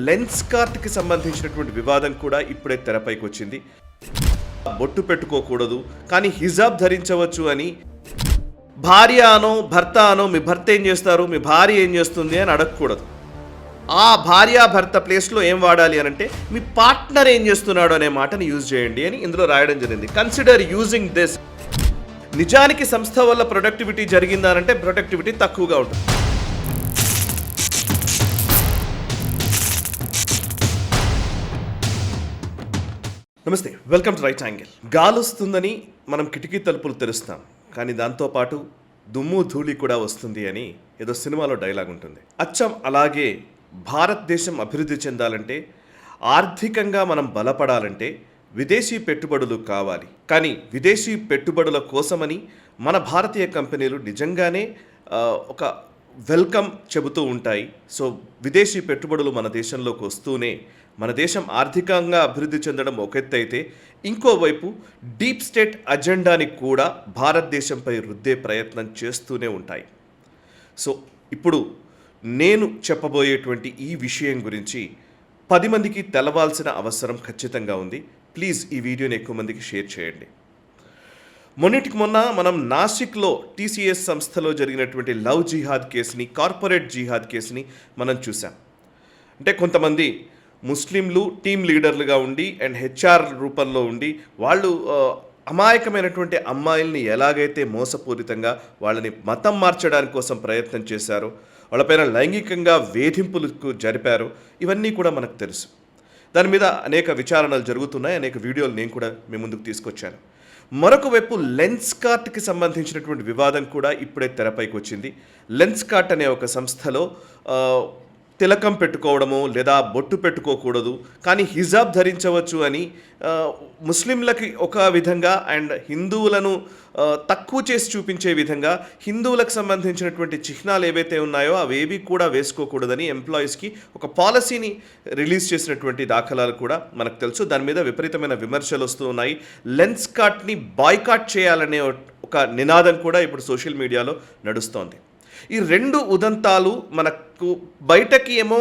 Lens కార్ట్కి సంబంధించినటువంటి వివాదం కూడా ఇప్పుడే తెరపైకి వచ్చింది. బొట్టు పెట్టుకోకూడదు కానీ హిజాబ్ ధరించవచ్చు అని భార్య అనో భర్త అనో మీ భర్త ఏం చేస్తారు, మీ భార్య ఏం చేస్తుంది అని అడగకూడదు. ఆ భార్య భర్త ప్లేస్లో ఏం వాడాలి అని అంటే మీ పార్ట్నర్ ఏం చేస్తున్నాడు అనే మాటని యూజ్ చేయండి అని ఇందులో రాయడం జరిగింది. Consider using this. నిజానికి సంస్థ వల్ల ప్రొడక్టివిటీ జరిగిందా అంటే ప్రొడక్టివిటీ తక్కువగా ఉంటుంది. నమస్తే, వెల్కమ్ టు రైట్ యాంగిల్. గాలి వస్తుందని మనం కిటికీ తలుపులు తెరుస్తాం, కానీ దాంతోపాటు దుమ్ము ధూళి కూడా వస్తుంది అని ఏదో సినిమాలో డైలాగ్ ఉంటుంది. అచ్చం అలాగే భారతదేశం అభివృద్ధి చెందాలంటే, ఆర్థికంగా మనం బలపడాలంటే విదేశీ పెట్టుబడులు కావాలి. కానీ విదేశీ పెట్టుబడుల కోసమని మన భారతీయ కంపెనీలు నిజంగానే ఒక వెల్కమ్ చెబుతూ ఉంటాయి. సో విదేశీ పెట్టుబడులు మన దేశంలోకి వస్తూనే మన దేశం ఆర్థికంగా అభివృద్ధి చెందడం ఒక ఎత్తు అయితే, ఇంకోవైపు డీప్ స్టేట్ అజెండాని కూడా భారతదేశంపై రుద్దే ప్రయత్నం చేస్తూనే ఉంటాయి. సో ఇప్పుడు నేను చెప్పబోయేటువంటి ఈ విషయం గురించి 10 మందికి తెలవాల్సిన అవసరం ఖచ్చితంగా ఉంది. ప్లీజ్ ఈ వీడియోని ఎక్కువ మందికి షేర్ చేయండి. మొన్నటికి మొన్న మనం నాసిక్లో టీసీఎస్ సంస్థలో జరిగినటువంటి లవ్ జిహాద్ కేసుని, కార్పొరేట్ జిహాద్ కేసుని మనం చూసాం. అంటే కొంతమంది ముస్లింలు టీమ్ లీడర్లుగా ఉండి అండ్ హెచ్ఆర్ రూపంలో ఉండి వాళ్ళు అమాయకమైనటువంటి అమ్మాయిల్ని ఎలాగైతే మోసపూరితంగా వాళ్ళని మతం మార్చడానికి కోసం ప్రయత్నం చేశారో, వాళ్ళపైన లైంగికంగా వేధింపులకు జరిపారో, ఇవన్నీ కూడా మనకు తెలుసు. దాని మీద అనేక విచారణలు జరుగుతున్నాయి, అనేక వీడియోలు నేను కూడా మీ ముందుకు తీసుకొచ్చాను. మరొక వైపు లెన్స్ కార్ట్కి సంబంధించినటువంటి వివాదం కూడా ఇప్పుడే తెరపైకి వచ్చింది. లెన్స్ కార్ట్ అనే ఒక సంస్థలో తిలకం పెట్టుకోవడము లేదా బొట్టు పెట్టుకోకూడదు కానీ హిజాబ్ ధరించవచ్చు అని ముస్లింలకి ఒక విధంగా అండ్ హిందువులను తక్కువ చేసి చూపించే విధంగా హిందువులకు సంబంధించినటువంటి చిహ్నాలు ఏవైతే ఉన్నాయో అవేవి కూడా వేసుకోకూడదని ఎంప్లాయీస్కి ఒక పాలసీని రిలీజ్ చేసినటువంటి దాఖలాలు కూడా మనకు తెలుసు. దాని మీద విపరీతమైన విమర్శలు వస్తూ ఉన్నాయి. లెన్స్ కార్ట్ని బాయ్కాట్ చేయాలనే ఒక నినాదం కూడా ఇప్పుడు సోషల్ మీడియాలో నడుస్తోంది. ఈ రెండు ఉదంతాలు మనకు బయటకి ఏమో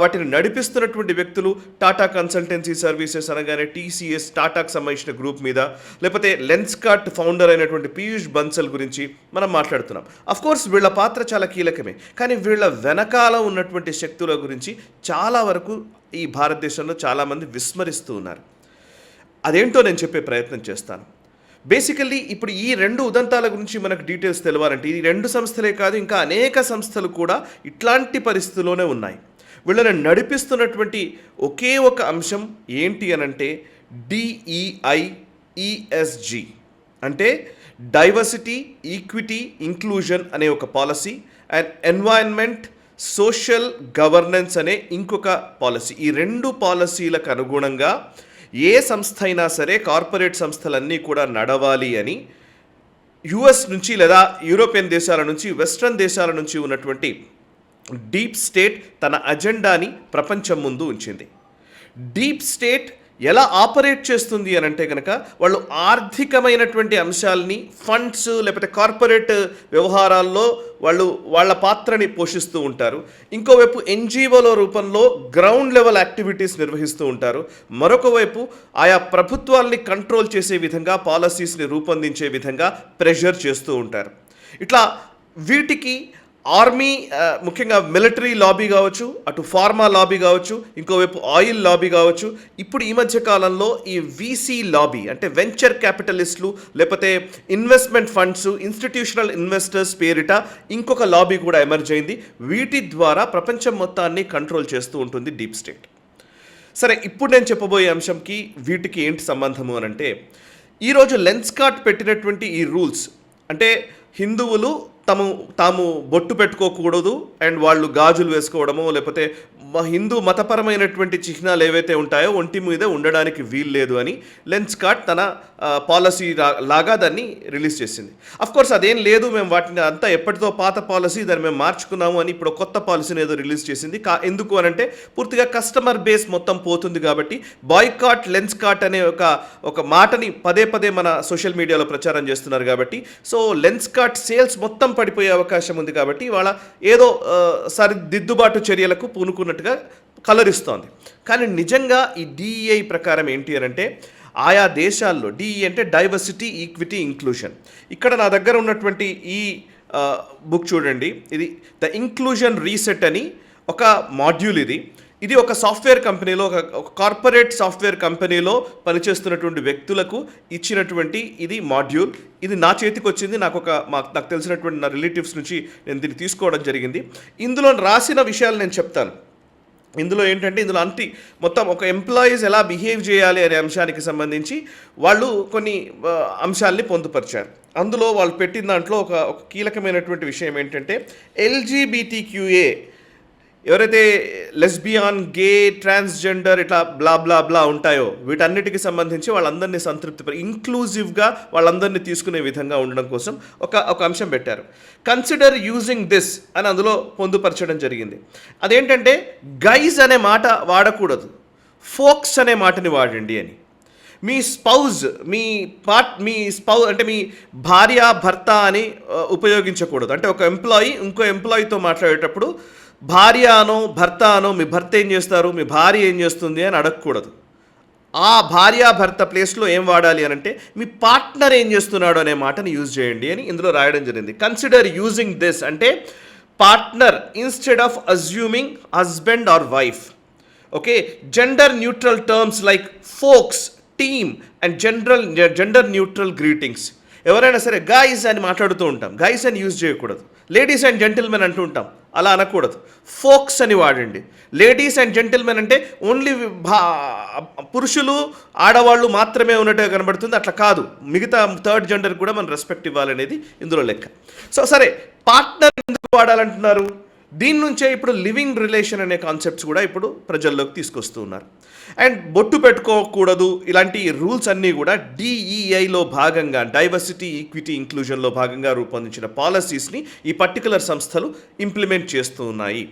వాటిని నడిపిస్తున్నటువంటి వ్యక్తులు టాటా కన్సల్టెన్సీ సర్వీసెస్ అనగానే టీసీఎస్, టాటాకు సంబంధించిన గ్రూప్ మీద, లేకపోతే లెన్స్ కార్ట్ ఫౌండర్ అయినటువంటి పీయూష్ బన్సల్ గురించి మనం మాట్లాడుతున్నాం. అఫ్కోర్స్ వీళ్ళ పాత్ర చాలా కీలకమే, కానీ వీళ్ళ వెనకాల ఉన్నటువంటి శక్తుల గురించి చాలా వరకు ఈ భారతదేశంలో చాలామంది విస్మరిస్తూ ఉన్నారు. అదేంటో నేను చెప్పే ప్రయత్నం చేస్తాను. బేసికల్లీ ఇప్పుడు ఈ రెండు ఉదంతాల గురించి మనకు డీటెయిల్స్ తెలవాలంటే ఈ రెండు సంస్థలే కాదు, ఇంకా అనేక సంస్థలు కూడా ఇట్లాంటి పరిస్థితుల్లోనే ఉన్నాయి. వీళ్ళని నడిపిస్తున్నటువంటి ఒకే ఒక అంశం ఏంటి అనంటే DEIESG, అంటే డైవర్సిటీ, ఈక్విటీ, ఇంక్లూజన్ అనే ఒక policy and environment, social governance అనే ఇంకొక పాలసీ. ఈ రెండు పాలసీలకు అనుగుణంగా ఏ సంస్థ అయినా సరే కార్పొరేట్ సంస్థలన్నీ కూడా నడవాలి అని యుఎస్ నుంచి లేదా యూరోపియన్ దేశాల నుంచి, వెస్ట్రన్ దేశాల నుంచి ఉన్నటువంటి డీప్ స్టేట్ తన అజెండాని ప్రపంచం ముందు ఉంచింది. డీప్ స్టేట్ ఎలా ఆపరేట్ చేస్తుంది అని అంటే కనుక వాళ్ళు ఆర్థికమైనటువంటి అంశాలని, ఫండ్స్ లేకపోతే కార్పొరేట్ వ్యవహారాల్లో వాళ్ళు వాళ్ళ పాత్రని పోషిస్తూ ఉంటారు. ఇంకోవైపు ఎన్జిఓల రూపంలో గ్రౌండ్ లెవెల్ యాక్టివిటీస్ నిర్వహిస్తూ ఉంటారు. మరొక వైపు ఆయా ప్రభుత్వాల్ని కంట్రోల్ చేసే విధంగా, పాలసీస్ని రూపొందించే విధంగా ప్రెషర్ చేస్తూ ఉంటారు. ఇట్లా వీటికి ఆర్మీ, ముఖ్యంగా మిలిటరీ లాబీ కావచ్చు, అటు ఫార్మా లాబీ కావచ్చు, ఇంకోవైపు ఆయిల్ లాబీ కావచ్చు, ఇప్పుడు ఈ మధ్య కాలంలో ఈ వీసీ లాబీ అంటే వెంచర్ క్యాపిటలిస్టులు లేకపోతే ఇన్వెస్ట్మెంట్ ఫండ్స్, ఇన్స్టిట్యూషనల్ ఇన్వెస్టర్స్ పేరిట ఇంకొక లాబీ కూడా ఎమర్జ్ అయింది. వీటి ద్వారా ప్రపంచం మొత్తాన్ని కంట్రోల్ చేస్తూ ఉంటుంది డీప్ స్టేట్. సరే, ఇప్పుడు నేను చెప్పబోయే అంశంకి వీటికి ఏంటి సంబంధము అని అంటే, ఈరోజు లెన్స్ కార్ట్ పెట్టినటువంటి ఈ రూల్స్ అంటే హిందువులు తాము బొట్టు పెట్టుకోకూడదు అండ్ వాళ్ళు గాజులు వేసుకోవడము లేకపోతే హిందూ మతపరమైనటువంటి చిహ్నాలు ఏవైతే ఉంటాయో ఒంటి మీద ఉండడానికి వీల్లేదు అని లెన్స్ కార్ట్ తన పాలసీ లాగా దాన్ని రిలీజ్ చేసింది. అఫ్కోర్స్ అదేం లేదు, మేము వాటిని అంతా ఎప్పటితో పాత పాలసీ, దాన్ని మేము మార్చుకున్నాము అని ఇప్పుడు కొత్త పాలసీని ఏదో రిలీజ్ చేసింది. ఎందుకు అనంటే పూర్తిగా కస్టమర్ బేస్ మొత్తం పోతుంది కాబట్టి బాయ్కాట్ లెన్స్ కార్ట్ అనే ఒక మాటని పదే పదే మన సోషల్ మీడియాలో ప్రచారం చేస్తున్నారు కాబట్టి, సో లెన్స్ కార్ట్ సేల్స్ మొత్తం పడిపోయే అవకాశం ఉంది కాబట్టి వాళ్ళ ఏదో సరిదిద్దుబాటు చర్యలకు పూనుకున్నట్టుగా కలర్ ఇస్తోంది. కానీ నిజంగా ఈ DEI ప్రకారం ఏంటి అని అంటే ఆయా దేశాల్లో DEI అంటే డైవర్సిటీ, ఈక్విటీ, ఇంక్లూజన్. ఇక్కడ నా దగ్గర ఉన్నటువంటి ఈ బుక్ చూడండి, ఇది ద ఇంక్లూజన్ రీసెట్ అని ఒక మాడ్యూల్. ఇది ఒక సాఫ్ట్వేర్ కంపెనీలో, ఒక కార్పొరేట్ సాఫ్ట్వేర్ కంపెనీలో పనిచేస్తున్నటువంటి వ్యక్తులకు ఇచ్చినటువంటి ఇది మాడ్యూల్. ఇది నా చేతికి వచ్చింది. నాకు తెలిసినటువంటి నా రిలేటివ్స్ నుంచి నేను దీన్ని తీసుకోవడం జరిగింది. ఇందులో రాసిన విషయాలు నేను చెప్తాను. ఇందులో ఏంటంటే మొత్తం ఒక ఎంప్లాయీస్ ఎలా బిహేవ్ చేయాలి అనే అంశానికి సంబంధించి వాళ్ళు కొన్ని అంశాలని పొందుపరిచారు. అందులో వాళ్ళు పెట్టిన దాంట్లో ఒక కీలకమైనటువంటి విషయం ఏంటంటే LGBTQA ఎవరైతే లెస్బియాన్, గే, ట్రాన్స్జెండర్ ఇట్లా బ్లా బ్లా బ్లా ఉంటాయో వీటన్నిటికి సంబంధించి వాళ్ళందరినీ ఇంక్లూజివ్గా వాళ్ళందరినీ తీసుకునే విధంగా ఉండడం కోసం ఒక అంశం పెట్టారు. కన్సిడర్ యూజింగ్ దిస్ అని అందులో పొందుపరచడం జరిగింది. అదేంటంటే గైజ్ అనే మాట వాడకూడదు, ఫోక్స్ అనే మాటని వాడండి అని. మీ స్పౌజ్ అంటే మీ భార్య, భర్త అని ఉపయోగించకూడదు. అంటే ఒక ఎంప్లాయీ ఇంకో ఎంప్లాయీతో మాట్లాడేటప్పుడు భార్య అనో భర్త అనో, మీ భర్త ఏం చేస్తారు, మీ భార్య ఏం చేస్తుంది అని అడగకూడదు. ఆ భార్యాభర్త ప్లేస్లో ఏం వాడాలి అని అంటే మీ పార్ట్నర్ ఏం చేస్తున్నాడు అనే మాటని యూజ్ చేయండి అని ఇందులో రాయడం జరిగింది. కన్సిడర్ యూజింగ్ దిస్ అంటే partner instead of assuming husband or wife. Okay, gender neutral terms like folks, team and gender neutral greetings. ఎవరైనా సరే గైస్ అని మాట్లాడుతూ ఉంటాం, గైస్ అని యూజ్ చేయకూడదు. లేడీస్ అండ్ జెంటిల్మెన్ అంటూ ఉంటాం, అలా అనకూడదు. ఫోక్స్ అని వాడండి. లేడీస్ అండ్ జెంటిల్మెన్ అంటే ఓన్లీ పురుషులు, ఆడవాళ్ళు మాత్రమే ఉన్నట్టుగా కనబడుతుంది. అట్లా కాదు, మిగతా థర్డ్ జెండర్ కూడా మనం రెస్పెక్ట్ ఇవ్వాలనేది ఇందులో లెక్క. సరే, పార్ట్నర్ ఎందుకు వాడాలంటున్నారు? దీని నుంచే ఇప్పుడు లివింగ్ రిలేషన్ అనే కాన్సెప్ట్స్ కూడా ఇప్పుడు ప్రజల్లోకి తీసుకొస్తూ ఉన్నారు. అండ్ బొట్టు పెట్టుకోకూడదు, ఇలాంటి రూల్స్ అన్నీ కూడా DEIలో భాగంగా, డైవర్సిటీ, ఈక్విటీ, ఇంక్లూజన్లో భాగంగా రూపొందించిన పాలసీస్ని ఈ పర్టికులర్ సంస్థలు ఇంప్లిమెంట్ చేస్తూ ఉన్నాయి.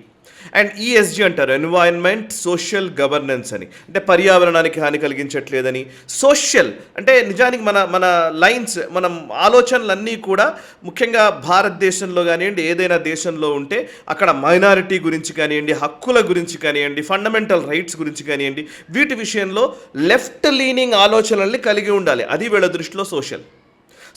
అండ్ ESG అంటారు, ఎన్వైరన్మెంట్, సోషల్ గవర్నెన్స్ అని. అంటే పర్యావరణానికి హాని కలిగించట్లేదని. సోషల్ అంటే నిజానికి మన లైన్స్, మనం ఆలోచనలన్నీ కూడా ముఖ్యంగా భారతదేశంలో కానివ్వండి, ఏదైనా దేశంలో ఉంటే అక్కడ మైనారిటీ గురించి కానివ్వండి, హక్కుల గురించి కానివ్వండి, ఫండమెంటల్ రైట్స్ గురించి కానివ్వండి, వీటి విషయంలో లెఫ్ట్ లీనింగ్ ఆలోచనల్ని కలిగి ఉండాలి. అది వీళ్ళ దృష్టిలో సోషల్.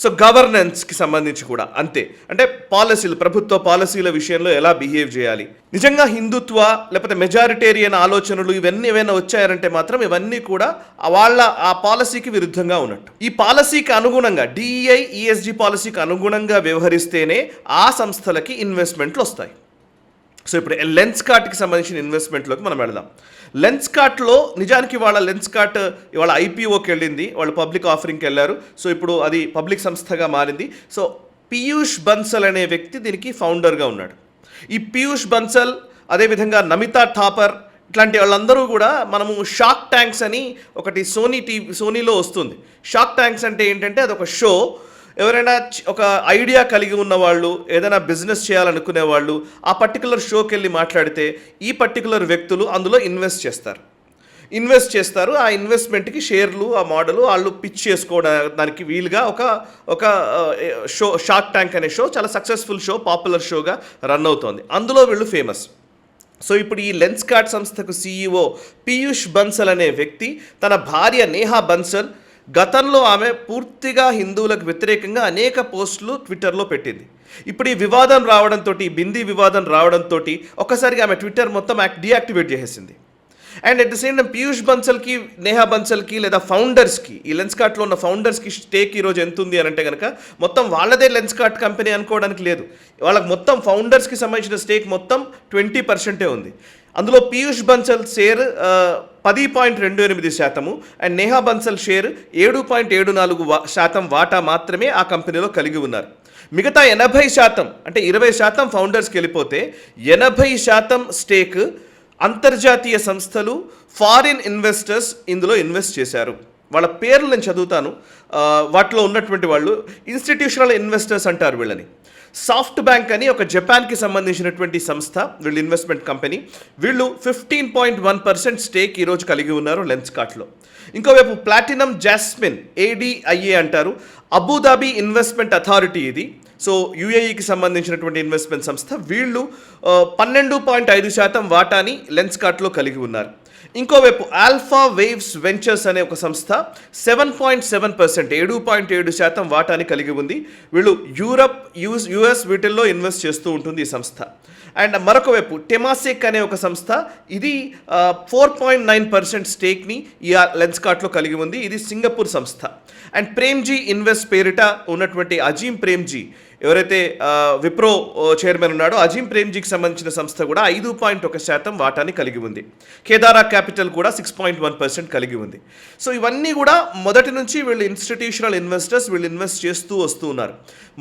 సో గవర్నెన్స్కి సంబంధించి కూడా అంతే. అంటే పాలసీలు, ప్రభుత్వ పాలసీల విషయంలో ఎలా బిహేవ్ చేయాలి. నిజంగా హిందుత్వ లేకపోతే మెజారిటేరియన్ ఆలోచనలు ఇవన్నీ ఏమైనా వచ్చాయంటే మాత్రం ఇవన్నీ కూడా ఆ పాలసీకి విరుద్ధంగా ఉన్నట్టు. ఈ పాలసీకి అనుగుణంగా DEI, ESG పాలసీకి అనుగుణంగా వ్యవహరిస్తేనే ఆ సంస్థలకి ఇన్వెస్ట్మెంట్లు వస్తాయి. సో ఇప్పుడు లెన్స్కార్ట్కి సంబంధించిన ఇన్వెస్ట్మెంట్లోకి మనం వెళదాం. లెన్స్కార్ట్లో నిజానికి వాళ్ళ లెన్స్కార్ట్ ఇవాళ IPOకి వెళ్ళింది, వాళ్ళు పబ్లిక్ ఆఫరింగ్కి వెళ్ళారు. సో ఇప్పుడు అది పబ్లిక్ సంస్థగా మారింది. సో పీయూష్ బన్సల్ అనే వ్యక్తి దీనికి ఫౌండర్గా ఉన్నాడు. ఈ పీయూష్ బన్సల్, అదేవిధంగా నమితా ఠాపర్, ఇట్లాంటి వాళ్ళందరూ కూడా మనము షార్క్ ట్యాంక్స్ అని ఒకటి సోనీలో వస్తుంది. షార్క్ ట్యాంక్స్ అంటే ఏంటంటే అదొక షో. ఎవరైనా ఒక ఐడియా కలిగి ఉన్న వాళ్ళు, ఏదైనా బిజినెస్ చేయాలనుకునే వాళ్ళు ఆ పర్టికులర్ షోకి వెళ్ళి మాట్లాడితే ఈ పర్టికులర్ వ్యక్తులు అందులో ఇన్వెస్ట్ చేస్తారు. ఆ ఇన్వెస్ట్మెంట్కి షేర్లు, ఆ మోడలు వాళ్ళు పిచ్ చేసుకోవడానికి వీలుగా ఒక షో, షార్క్ ట్యాంక్ అనే షో చాలా సక్సెస్ఫుల్ షో, పాపులర్ షోగా రన్ అవుతోంది. అందులో వీళ్ళు ఫేమస్. సో ఇప్పుడు ఈ లెన్స్కార్ట్ సంస్థకు CEO పీయూష్ బన్సల్ అనే వ్యక్తి తన భార్య నేహా బన్సల్, గతంలో ఆమె పూర్తిగా హిందువులకు వ్యతిరేకంగా అనేక పోస్టులు ట్విట్టర్లో పెట్టింది. ఇప్పుడు ఈ వివాదం రావడంతో, బిందీ వివాదం రావడంతో ఒక్కసారిగా ఆమె ట్విట్టర్ మొత్తం డీయాక్టివేట్ చేసేసింది. And at the same time Piyush బన్సల్కి, నేహా బన్సల్కి లేదా ఫౌండర్స్కి, ఈ లెన్స్కార్ట్లో ఉన్న ఫౌండర్స్కి స్టేక్ ఈరోజు ఎంత ఉంది అని అంటే కనుక మొత్తం వాళ్ళదే లెన్స్కార్ట్ కంపెనీ అనుకోవడానికి లేదు. వాళ్ళకి మొత్తం ఫౌండర్స్కి సంబంధించిన స్టేక్ మొత్తం 20% ఉంది. అందులో Piyush Bansal share 10.28% and Neha Bansal share 7.74% వాటా మాత్రమే ఆ కంపెనీలో కలిగి ఉన్నారు. మిగతా 80% అంటే 20% ఫౌండర్స్కి వెళ్ళిపోతే 80% స్టేక్ అంతర్జాతీయ సంస్థలు, ఫారిన్ ఇన్వెస్టర్స్ ఇందులో ఇన్వెస్ట్ చేశారు. వాళ్ళ పేర్లు నేను చదువుతాను. వాటిలో ఉన్నటువంటి వాళ్ళు ఇన్స్టిట్యూషనల్ ఇన్వెస్టర్స్ అంటారు వీళ్ళని. సాఫ్ట్ బ్యాంక్ అని ఒక జపాన్కి సంబంధించినటువంటి సంస్థ, వీళ్ళు ఇన్వెస్ట్మెంట్ కంపెనీ. వీళ్ళు 15.1% స్టేక్ ఈరోజు కలిగి ఉన్నారు లెన్స్కార్ట్లో. ఇంకోవైపు ప్లాటినం జాస్మిన్, ADIA అంటారు. అబుదాబి ఇన్వెస్ట్మెంట్ అథారిటీ ఇది. సో యుఏఈకి సంబంధించినటువంటి ఇన్వెస్ట్మెంట్ సంస్థ. వీళ్ళు 12.5% వాటాని లెన్స్కార్ట్లో కలిగి ఉన్నారు. ఇంకోవైపు ఆల్ఫా వేవ్స్ వెంచర్స్ అనే ఒక సంస్థ 7.7%, 7.7% వాటాని కలిగి ఉంది. వీళ్ళు యూరప్, యుఎస్ వీటిల్లో ఇన్వెస్ట్ చేస్తూ ఉంటుంది ఈ సంస్థ. అండ్ మరొక వైపు టెమాసెక్ అనే ఒక సంస్థ, ఇది 4.9% స్టేక్ని ఈ లెన్స్కార్ట్లో కలిగి ఉంది. ఇది సింగపూర్ సంస్థ. అండ్ ప్రేమ్జీ ఇన్వెస్ట్ పేరిట ఉన్నటువంటి అజీం ప్రేమ్జీ, ఎవరైతే విప్రో చైర్మన్ ఉన్నాడో అజీం ప్రేమ్జీకి సంబంధించిన సంస్థ కూడా 5.1% వాటాని కలిగి ఉంది. కేదారా క్యాపిటల్ కూడా 6.1% కలిగి ఉంది. సో ఇవన్నీ కూడా మొదటి నుంచి వీళ్ళు ఇన్స్టిట్యూషనల్ ఇన్వెస్టర్స్, వీళ్ళు ఇన్వెస్ట్ చేస్తూ వస్తూ ఉన్నారు.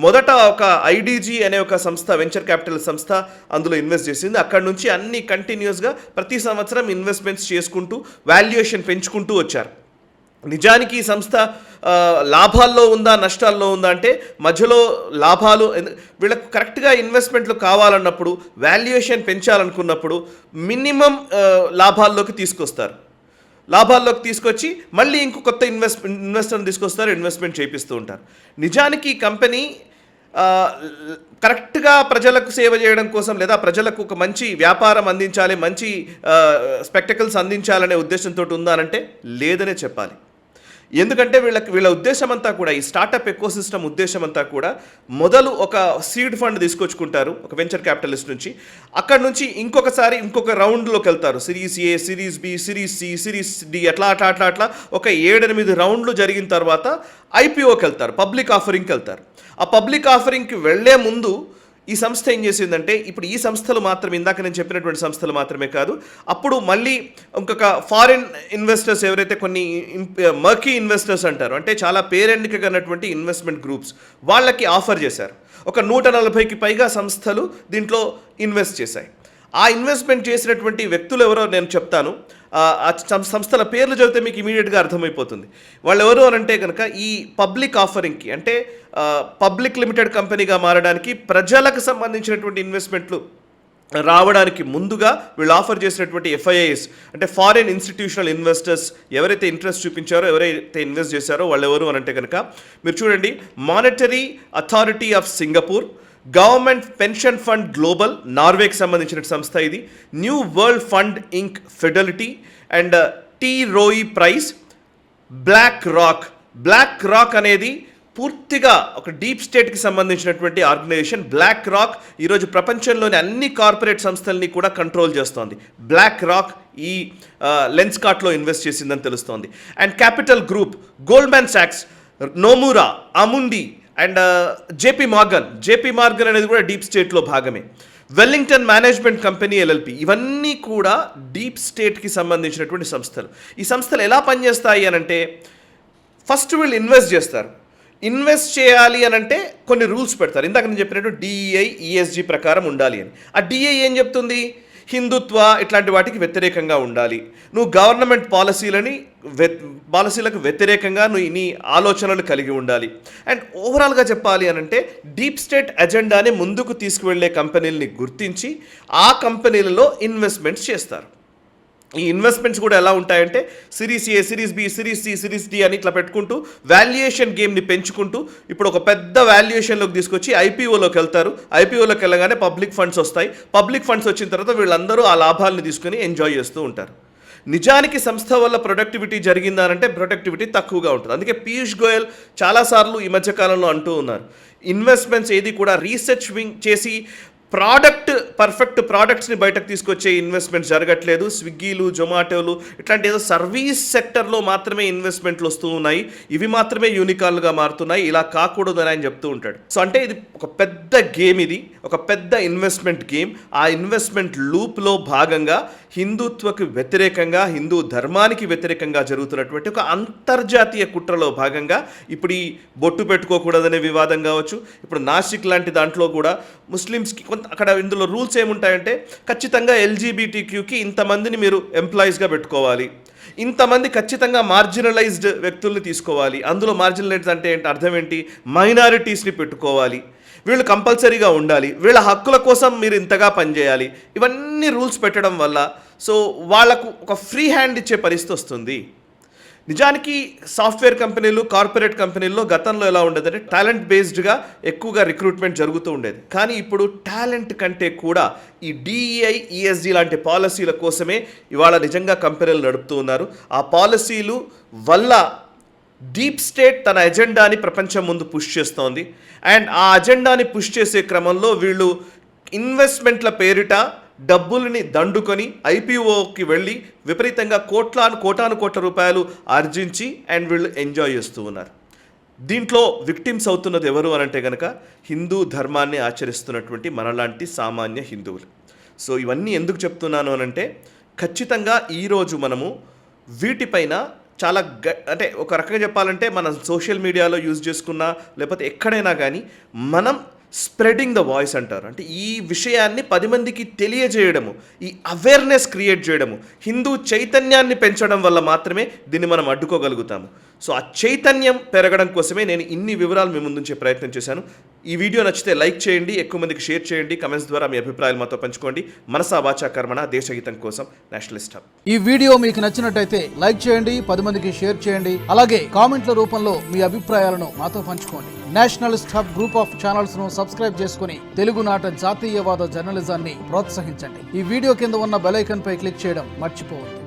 మొదట ఒక ఐడిజీ అనే ఒక సంస్థ, వెంచర్ క్యాపిటల్ సంస్థ అందులో ఇన్వెస్ట్ చేసింది. అక్కడ నుంచి అన్ని కంటిన్యూస్గా ప్రతి సంవత్సరం ఇన్వెస్ట్మెంట్స్ చేసుకుంటూ వాల్యుయేషన్ పెంచుకుంటూ వచ్చారు. నిజానికి ఈ సంస్థ లాభాల్లో ఉందా నష్టాల్లో ఉందా అంటే మధ్యలో లాభాలు, వీళ్ళకు కరెక్ట్గా ఇన్వెస్ట్మెంట్లు కావాలన్నప్పుడు, వాల్యుయేషన్ పెంచాలనుకున్నప్పుడు మినిమం లాభాల్లోకి తీసుకొస్తారు. లాభాల్లోకి తీసుకొచ్చి మళ్ళీ ఇంకో కొత్త ఇన్వెస్టర్ని తీసుకొస్తారు, ఇన్వెస్ట్మెంట్ చేపిస్తూ ఉంటారు. నిజానికి ఈ కంపెనీ కరెక్ట్గా ప్రజలకు సేవ చేయడం కోసం, లేదా ప్రజలకు ఒక మంచి వ్యాపారం అందించాలి, మంచి స్పెక్టకల్స్ అందించాలనే ఉద్దేశంతో ఉందా అంటే లేదనే చెప్పాలి. ఎందుకంటే వీళ్ళ ఉద్దేశం అంతా కూడా, ఈ స్టార్టప్ ఎకోసిస్టమ్ ఉద్దేశం అంతా కూడా, మొదలు ఒక సీడ్ ఫండ్ తీసుకొచ్చుకుంటారు ఒక వెంచర్ క్యాపిటలిస్ట్ నుంచి. అక్కడ నుంచి ఇంకొక రౌండ్లోకి వెళ్తారు. Series A, series B, series C, series D, అట్లా ఒక 7-8 రౌండ్లు జరిగిన తర్వాత ఐపీఓకి వెళ్తారు, పబ్లిక్ ఆఫరింగ్కి వెళ్తారు. ఆ పబ్లిక్ ఆఫరింగ్కి వెళ్లే ముందు ఈ సంస్థ ఏం చేసిందంటే, ఇప్పుడు ఈ సంస్థలు మాత్రమే, ఇందాక నేను చెప్పినటువంటి సంస్థలు మాత్రమే కాదు, అప్పుడు మళ్ళీ ఇంకొక ఫారిన్ ఇన్వెస్టర్స్, ఎవరైతే కొన్ని మర్కీ ఇన్వెస్టర్స్ అంటారు, అంటే చాలా పేరెన్నికన్నటువంటి ఇన్వెస్ట్మెంట్ గ్రూప్స్, వాళ్ళకి ఆఫర్ చేశారు. ఒక 140కి పైగా సంస్థలు దీంట్లో ఇన్వెస్ట్ చేశాయి. ఆ ఇన్వెస్ట్మెంట్ చేసినటువంటి వ్యక్తులు ఎవరో నేను చెప్తాను. ఆ సంస్థల పేర్లు చదివితే మీకు ఇమీడియట్గా అర్థమైపోతుంది. వాళ్ళు ఎవరు అని అంటే కనుక, ఈ పబ్లిక్ ఆఫరింగ్కి, అంటే పబ్లిక్ లిమిటెడ్ కంపెనీగా మారడానికి, ప్రజలకు సంబంధించినటువంటి ఇన్వెస్ట్మెంట్లు రావడానికి ముందుగా వీళ్ళు ఆఫర్ చేసినటువంటి ఎఫ్ఐఐస్, అంటే ఫారిన్ ఇన్స్టిట్యూషనల్ ఇన్వెస్టర్స్ ఎవరైతే ఇంట్రెస్ట్ చూపించారో, ఎవరైతే ఇన్వెస్ట్ చేశారో వాళ్ళు ఎవరు అని అంటే కనుక, మీరు చూడండి, monetary authority of Singapore, government pension fund global, నార్వేకి సంబంధించిన సంస్థ ఇది, new world fund inc Fidelity, and T Rowe Price, BlackRock అనేది పూర్తిగా ఒక డీప్ స్టేట్కి సంబంధించినటువంటి ఆర్గనైజేషన్. బ్లాక్ రాక్ ఈరోజు ప్రపంచంలోని అన్ని కార్పొరేట్ సంస్థల్ని కూడా కంట్రోల్ చేస్తోంది. బ్లాక్ రాక్ ఈ లెన్స్కార్ట్లో ఇన్వెస్ట్ చేసిందని తెలుస్తోంది. అండ్ క్యాపిటల్ గ్రూప్, గోల్డ్మాన్ సాక్స్, Nomura, Amundi and JP Morgan అనేది కూడా డీప్ స్టేట్లో భాగమే. వెల్లింగ్టన్ మేనేజ్మెంట్ కంపెనీ ఎల్ఎల్పి, ఇవన్నీ కూడా డీప్ స్టేట్కి సంబంధించినటువంటి సంస్థలు. ఈ సంస్థలు ఎలా పనిచేస్తాయి అని అంటే, ఫస్ట్ వీళ్ళు ఇన్వెస్ట్ చేస్తారు. ఇన్వెస్ట్ చేయాలి అని అంటే కొన్ని రూల్స్ పెడతారు. ఇందాక నేను చెప్పినట్టు డిఈఐ, ఈఎస్జీ ప్రకారం ఉండాలి అని. ఆ డిఐ ఏం చెప్తుంది? హిందుత్వ ఇట్లాంటి వాటికి వ్యతిరేకంగా ఉండాలి. నువ్వు గవర్నమెంట్ పాలసీలకు వ్యతిరేకంగా నువ్వు నీ ఆలోచనలు కలిగి ఉండాలి. అండ్ ఓవరాల్గా చెప్పాలి అని అంటే, డీప్ స్టేట్ అజెండాని ముందుకు తీసుకువెళ్లే కంపెనీలని గుర్తించి ఆ కంపెనీలలో ఇన్వెస్ట్మెంట్స్ చేస్తారు. ఈ ఇన్వెస్ట్మెంట్స్ కూడా ఎలా ఉంటాయంటే, series A, series B, series C, series D అని ఇట్లా పెట్టుకుంటూ వాల్యుయేషన్ గేమ్ని పెంచుకుంటూ ఇప్పుడు ఒక పెద్ద వాల్యుయేషన్లోకి తీసుకొచ్చి ఐపీఓలోకి వెళ్తారు. ఐపీఓలోకి వెళ్ళగానే పబ్లిక్ ఫండ్స్ వస్తాయి. పబ్లిక్ ఫండ్స్ వచ్చిన తర్వాత వీళ్ళందరూ ఆ లాభాలను తీసుకుని ఎంజాయ్ చేస్తూ ఉంటారు. నిజానికి సంస్థ వల్ల ప్రొడక్టివిటీ జరిగిందానంటే ప్రొడక్టివిటీ తక్కువగా ఉంటుంది. అందుకే పీయూష్ గోయల్ చాలాసార్లు ఈ మధ్యకాలంలో అంటూ ఉన్నారు, ఇన్వెస్ట్మెంట్స్ ఏది కూడా రీసెర్చ్ చేసి పర్ఫెక్ట్ ప్రోడక్ట్స్ని బయటకు తీసుకొచ్చే ఇన్వెస్ట్మెంట్స్ జరగట్లేదు. స్విగ్గీలు, జొమాటోలు ఇట్లాంటి ఏదో సర్వీస్ సెక్టర్లో మాత్రమే ఇన్వెస్ట్మెంట్లు వస్తూ ఉన్నాయి. ఇవి మాత్రమే యూనికార్న్గా మారుతున్నాయి. ఇలా కాకూడదు అని ఆయన చెప్తూ ఉంటాడు. సో అంటే ఇది ఒక పెద్ద గేమ్, ఇది ఒక పెద్ద ఇన్వెస్ట్మెంట్ గేమ్. ఆ ఇన్వెస్ట్మెంట్ లూప్లో భాగంగా హిందుత్వకు వ్యతిరేకంగా, హిందూ ధర్మానికి వ్యతిరేకంగా జరుగుతున్నటువంటి ఒక అంతర్జాతీయ కుట్రలో భాగంగా ఇప్పుడు ఈ బొట్టు పెట్టుకోకూడదనే వివాదం కావచ్చు, ఇప్పుడు నాసిక్ లాంటి దాంట్లో కూడా ముస్లిమ్స్కి అక్కడ ఇందులో రూల్స్ ఏముంటాయంటే, ఖచ్చితంగా ఎల్జీబీటీక్యూకి ఇంతమందిని మీరు ఎంప్లాయీస్గా పెట్టుకోవాలి, ఇంతమంది ఖచ్చితంగా మార్జినలైజ్డ్ వ్యక్తుల్ని తీసుకోవాలి. అందులో మార్జినలైజ్డ్ అంటే అర్థం ఏంటి? మైనారిటీస్ని పెట్టుకోవాలి, వీళ్ళు కంపల్సరీగా ఉండాలి, వీళ్ళ హక్కుల కోసం మీరు ఇంతగా పనిచేయాలి. ఇవన్నీ రూల్స్ పెట్టడం వల్ల సో వాళ్లకు ఒక ఫ్రీ హ్యాండ్ ఇచ్చే పరిస్థితి వస్తుంది. నిజానికి సాఫ్ట్వేర్ కంపెనీలు, కార్పొరేట్ కంపెనీల్లో గతంలో ఎలా ఉండేదంటే టాలెంట్ బేస్డ్గా ఎక్కువగా రిక్రూట్మెంట్ జరుగుతూ ఉండేది. కానీ ఇప్పుడు టాలెంట్ కంటే కూడా ఈ DEI, ESG లాంటి పాలసీల కోసమే ఇవాళ నిజంగా కంపెనీలు నడుపుతూ ఉన్నారు. ఆ పాలసీలు వల్ల డీప్ స్టేట్ తన ఎజెండాని ప్రపంచం ముందు పుష్ చేస్తోంది. అండ్ ఆ అజెండాని పుష్ చేసే క్రమంలో వీళ్ళు ఇన్వెస్ట్మెంట్ల పేరిట డబ్బుల్ని దండుకొని IPOకి వెళ్ళి విపరీతంగా కోటాను కోట్ల రూపాయలు ఆర్జించి అండ్ వీళ్ళు ఎంజాయ్ చేస్తూ ఉన్నారు. దీంట్లో విక్టిమ్స్ అవుతున్నది ఎవరు అనంటే కనుక హిందూ ధర్మాన్ని ఆచరిస్తున్నటువంటి మనలాంటి సామాన్య హిందువులు. సో ఇవన్నీ ఎందుకు చెప్తున్నాను అనంటే ఖచ్చితంగా ఈరోజు మనము వీటిపైన చాలా అంటే ఒక రకంగా చెప్పాలంటే మనం సోషల్ మీడియాలో యూజ్ చేసుకున్నా లేకపోతే ఎక్కడైనా కానీ మనం స్ప్రెడింగ్ ద వాయిస్ అంటారు. అంటే ఈ విషయాన్ని 10 మందికి తెలియజేయడము, ఈ అవేర్నెస్ క్రియేట్ చేయడము, హిందూ చైతన్యాన్ని పెంచడం వల్ల మాత్రమే దీన్ని మనం అడ్డుకోగలుగుతాము. సో ఆ చైతన్యం పెరగడం కోసమే నేను ఇన్ని వివరాలు మీ ముందుంచే ప్రయత్నం చేశాను. ఈ వీడియో నచ్చితే లైక్ చేయండి, ఎక్కువ మందికి షేర్ చేయండి, కమెంట్స్ ద్వారా మీ అభిప్రాయాలు మాతో పంచుకోండి. మనసా వాచా కర్మణ, దేశహితం కోసం నేషనలిస్ట్ హబ్. ఈ వీడియో మీకు నచ్చినట్టయితే లైక్ చేయండి, 10 మందికి షేర్ చేయండి, అలాగే కామెంట్ల రూపంలో మీ అభిప్రాయాలను మాతో పంచుకోండి. Nationalist hub group of channels ను సబ్స్క్రైబ్ చేసుకుని తెలుగునాట జాతీయవాద జర్నలిజాన్ని ప్రోత్సహించండి. ఈ వీడియో కింద ఉన్న బెల్ ఐకాన్ పై క్లిక్ చేయడం మర్చిపోవద్దు.